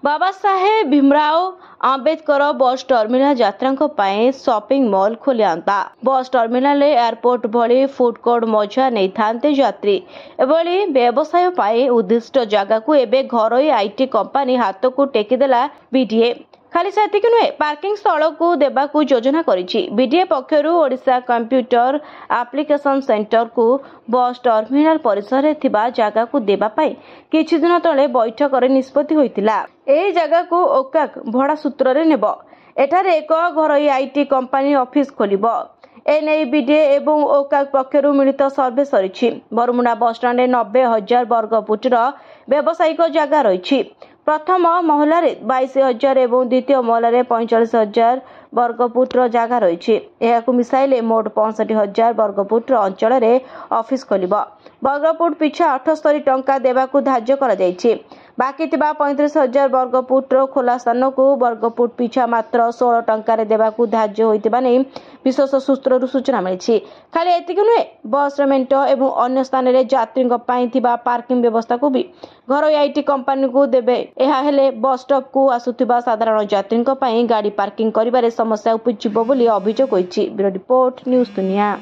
बाबा साहेब भीमराव आंबेडकर बस टर्मिनाल यात्रा shopping mall खोलियांता। बस टर्मिनाल एयरपोर्ट भली फूड कोर्ट मजा नहीं थांते यात्री एभली व्यवसाय पाए उद्दिष्ट जगह को एबे घरोई आईटी कंपनी हाथ को टेकीदेला बीडीए। खाली सेतिक नुहे पार्किंग स्थल को देवा को योजना करिछि। बीडीए पक्षरु ओडिशा कंप्यूटर एप्लिकेशन सेंटर को बस टर्मिनाल परिसर रे थिबा जगह को देवा पाई किछि दिन तले बैठक रे निष्पत्ति होइतिला। एही जगह को ओकाक भड़ा सूत्र रे नेबो। एठारे एक घरोई आईटी कंपनी ऑफिस खोलिबो। एनई बीडीए एवं ओकाक पक्षरु मिलित सर्वे सरिछि। बरमुंडा बस स्टैंड 90,000 वर्ग फुटर व्यावसायिक जगह रही। प्रथम महलार 22,000 और द्वितीय महलार 45,000 वर्ग फुटर जगह रही। मिसाइले मोट 65,000 वर्ग फुटर अंचल ऑफिस खोलिबो। वर्ग फुट पिछा 78 टंका देवाकू धार्य करा जायछि। बाकी 35,000 वर्ग फुटर खोला स्थान को वर्ग फुट पिछा मात्र 16 टंकार देवाकू धार्य होइतिबा नै विशेष सूत्रରୁ सूचना मिली। खाली एतिक नुहे बस मेंट एवं अन्य स्थान रे यात्री पार्किंग व्यवस्था को भी घरोई आईटी कंपनी को देबे। एहा हेले बस स्टॉप को आसुथिबा साधारण यात्री गाड़ी पार्किंग करिबारे समस्या उपजिबो बोली अभियोग होइछि। ब्यूरो रिपोर्ट न्यूज दुनिया।